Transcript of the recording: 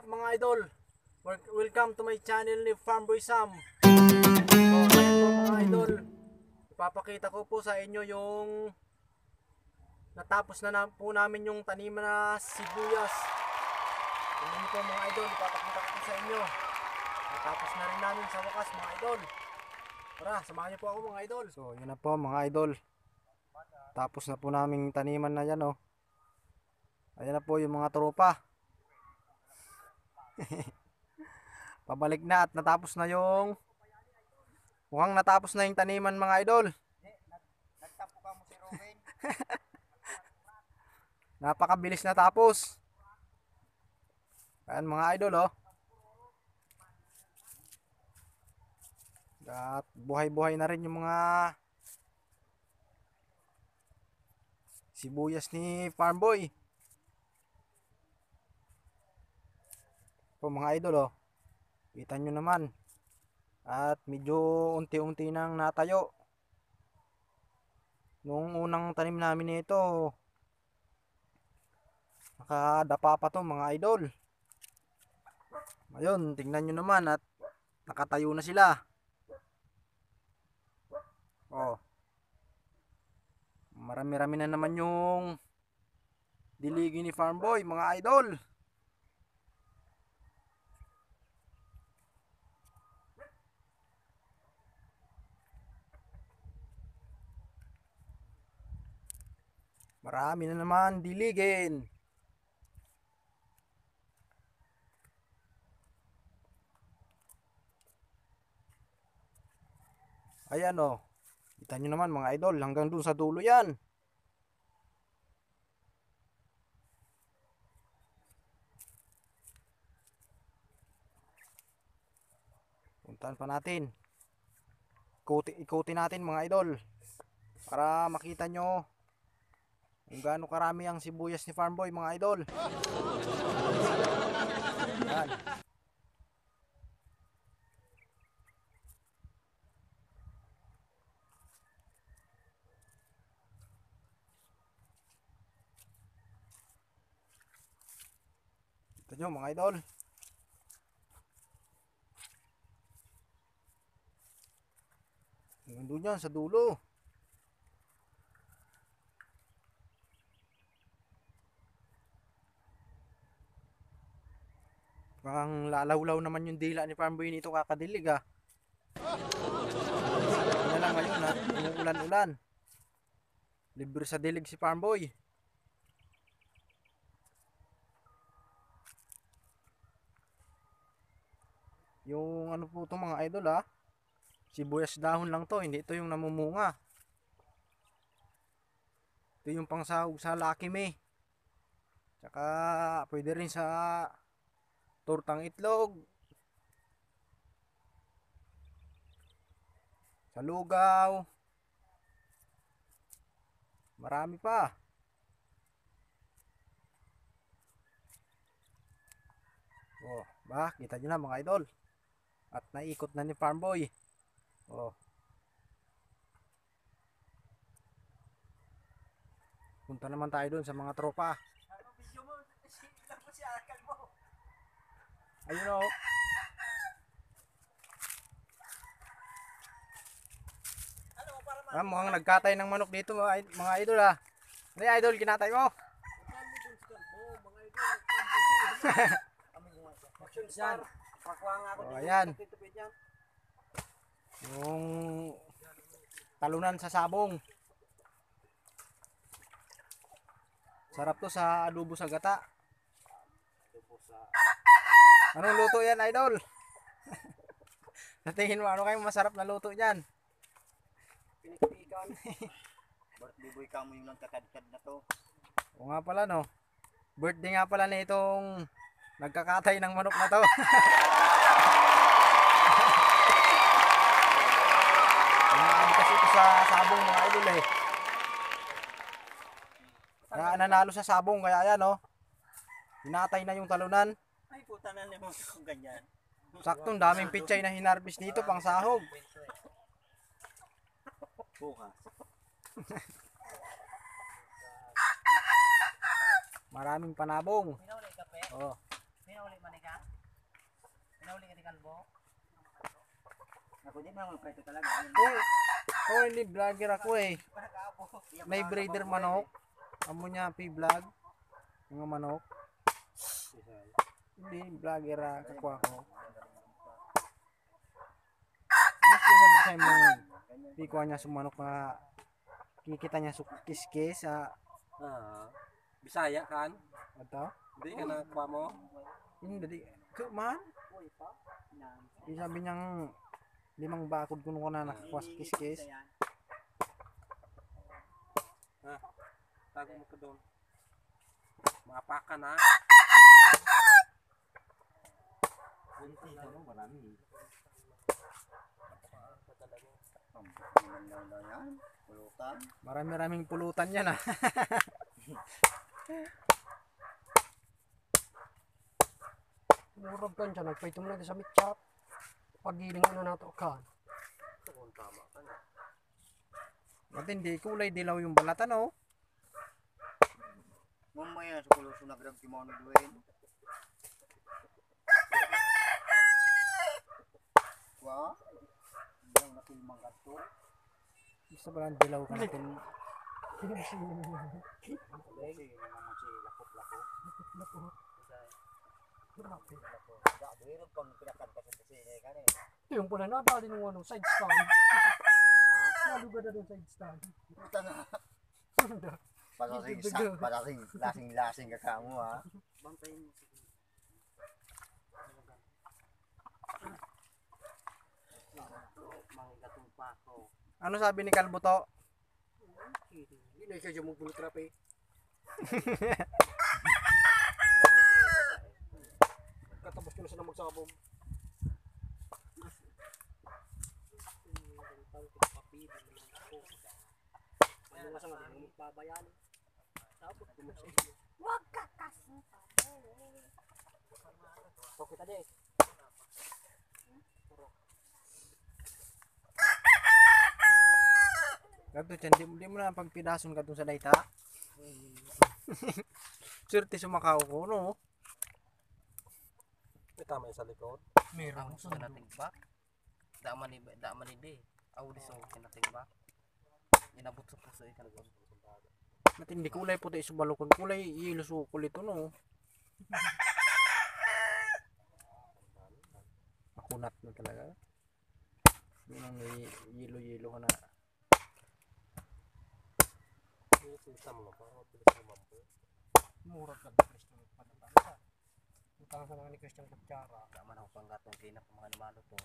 up mga idol? Welcome to my channel ni Farmboy Sam. So, ngayon po mga idol, ipapakita ko po sa inyo yung natapos na po namin yung taniman na sibuyas. Tingnan po mga idol, ipapakita ko po sa inyo. Natapos na rin namin sa wakas mga idol. Tara, samahan niyo po ako mga idol. So, yun na po mga idol. Tapos na po namin taniman na yan, oh. Ayan na po yung mga tropa. Pabalik na at natapos na yung mukhang natapos na yung taniman mga idol. Nagtapo ka mo si Ruben. Napakabilis na tapos. Ayan mga idol, oh. At buhay-buhay na rin yung mga sibuyas ni Farmboy. Po mga idol, oh. Kita nyo naman. At medyo unti-unti nang natayo. Nung unang tanim namin nito, nakadapa pa to mga idol. Ngayon, tingnan nyo naman at nakatayo na sila. Oh. Marami-rami na naman yung diligi ni Farmboy mga idol. Marami na naman diligin. Ayan, oh. Kita nyo naman mga idol, hanggang dun sa dulo yan. Puntahan pa natin. Ikutin natin mga idol. Para makita nyo kung gaano karami ang sibuyas ni Farmboy mga idol. Ayan. Ito nyo mga idol. Nandun yan sa dulo. Parang lalawlaw naman yung dila ni Farmboy nito kakadilig, ah. Ano lang ngayon, ha? Umuulan-ulan. Libre sa dilig si Farmboy. Yung ano po ito mga idol, ha? Sibuyas dahon lang to, hindi ito yung namumunga. Ito yung pangsahog sa Lucky May. Tsaka pwede rin sa tortang itlog, sa lugaw, marami pa. Oh, ba, kita nyo na mga idol. At naikot na ni Farmboy. Oh. Punta naman tayo dun sa mga tropa. Ayun, oh. Mukhang nagkatay ng manok dito mga idol, ah. Ano yung idol, kinatay mo? Oh, ayan. Yung talunan sa sabong. Sarap to sa adobo sa gata. Anong luto yan, idol? Sa tingin mo, ano kayong masarap na luto yan? Pinikpikan. Birthday boy ka mo yung nagkakadkad na to. O nga pala, no? Birthday nga pala na itong nagkakatay ng manok na to. Umaami kasi ito sa sabong mga idol, eh. Nanalo sa sabong, kaya yan, no? Hinatay na yung talunan. Ay puta na naman kung ganyan. Saktong daming pichay na hinarvest dito pang sahog. Bukas. Maraming panabong. Oh. Pinauli man ka? Pinauli ka di kalbo? Ako din naman preto talaga. Oh, hindi vlogger ako eh. May breeder manok. Amo niya vlog. Mga manok. Hindi vlogger ako ako. Gusto sabi sa mo. Di ko niya sumanok na kikita niya sa kiskis sa Bisaya kan? ato. Hindi ka na kuha mo? Hindi man. Di sabi niyang 5 bakod kuno ko na nakakuha sa kiskis. Tago mo ka doon. Maapakan na. Yan. Pulutan. Marami-raming pulutan yan ah. Murag kan siya, nagpaitom na sa mitchat. Pagiling ano na to kan. At hindi kulay dilaw yung balatan oh. Mamaya sa kuluso na grab kimono duwen. Wa? Ang natilmang kato. Basta ba dilaw ka natin. Kasi naman si lakop-lakop. Grabe. Dahil pang pinakanta sa sine kan eh. Ito yung pula na dali ng ano, side stand. Nalugad na doon side stand. Puta na. Parang lasing-lasing ka kamo ha. Bantayin mo sige. Mga gatong pako. Ano sabi ni Kalbo to? Hindi na siya mo bulot rap eh. Katapos ko na sila magsabog. Ano nga sa nga din, magpabayaan. Tapos kumasin. Huwag ka kasuka. So kita din. Gato chan, di mo na pagpidason ka dun sa dayta. Swerte sumakaw ko no. May tama yung sa likod. Ang gusto na tigbak. Da man ni de. Audi so kinatingbak. Inabot sa puso ikan ko. Matindi kulay puti subalukon. Kulay yelo sukol ito no. Makunat na talaga. Yun ang yelo ka na. Yung system mo pa. Mabilis lumampo. Murag ka ba Christian padala. Utang sa mga ni Christian Kutsara. Da man ako panggatong kay na mga animalo to.